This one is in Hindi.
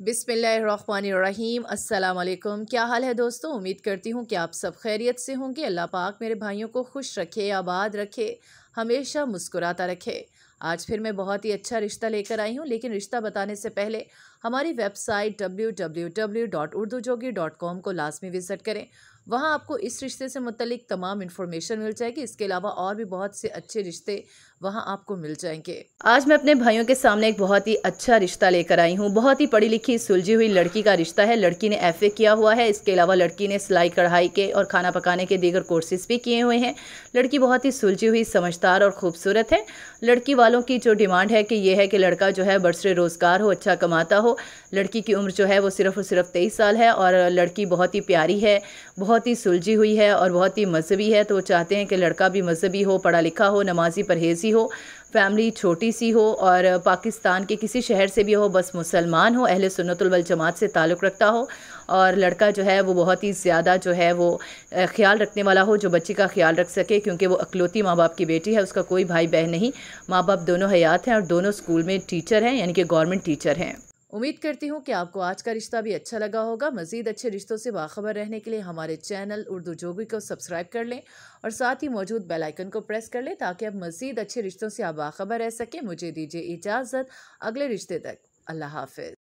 बिस्मिल्लाहिर्रहमानिर्रहीम। अस्सलाम वालेकुम। क्या हाल है दोस्तों? उम्मीद करती हूँ कि आप सब खैरियत से होंगे। अल्लाह पाक मेरे भाइयों को खुश रखे, आबाद रखे, हमेशा मुस्कुराता रखे। आज फिर मैं बहुत ही अच्छा रिश्ता लेकर आई हूँ, लेकिन रिश्ता बताने से पहले हमारी वेबसाइट www.urdujogi.com को लाजमी विज़िट करें। वहाँ आपको इस रिश्ते से मुतल्लिक तमाम इन्फॉर्मेशन मिल जाएगी। इसके अलावा और भी बहुत से अच्छे रिश्ते वहाँ आपको मिल जाएंगे। आज मैं अपने भाइयों के सामने एक बहुत ही अच्छा रिश्ता लेकर आई हूँ। बहुत ही पढ़ी लिखी सुलझी हुई लड़की का रिश्ता है। लड़की ने FA किया हुआ है। इसके अलावा लड़की ने सिलाई कढ़ाई के और खाना पकाने के दीगर कोर्सेज भी किए हुए हैं। लड़की बहुत ही सुलझी हुई, समझदार और खूबसूरत है। लड़की वालों की जो डिमांड है कि ये है कि लड़का जो है बरसरे रोज़गार हो, अच्छा कमाता हो। लड़की की उम्र जो है वो सिर्फ और सिर्फ 23 साल है और लड़की बहुत ही प्यारी है, बहुत ही सुलझी हुई है और बहुत ही मजहबी है। तो वो चाहते हैं कि लड़का भी मजहबी हो, पढ़ा लिखा हो, नमाजी परहेज़ी हो, फैमिली छोटी सी हो और पाकिस्तान के किसी शहर से भी हो, बस मुसलमान हो, अहले सुन्नतुल वल जमात से ताल्लुक़ रखता हो। और लड़का जो है वो बहुत ही ज़्यादा जो है वो ख्याल रखने वाला हो, जो बच्ची का ख्याल रख सके, क्योंकि वो अकलौती माँ बाप की बेटी है। उसका कोई भाई बहन नहीं, माँ बाप दोनों हयात हैं और दोनों स्कूल में टीचर हैं, यानी कि गवर्नमेंट टीचर हैं। उम्मीद करती हूँ कि आपको आज का रिश्ता भी अच्छा लगा होगा। मज़ीद अच्छे रिश्तों से बाखबर रहने के लिए हमारे चैनल उर्दू जोगी को सब्सक्राइब कर लें और साथ ही मौजूद बेल आइकन को प्रेस कर लें ताकि अब मज़ीद अच्छे रिश्तों से आप बाखबर रह सकें। मुझे दीजिए इजाज़त, अगले रिश्ते तक अल्लाह हाफ़िज़।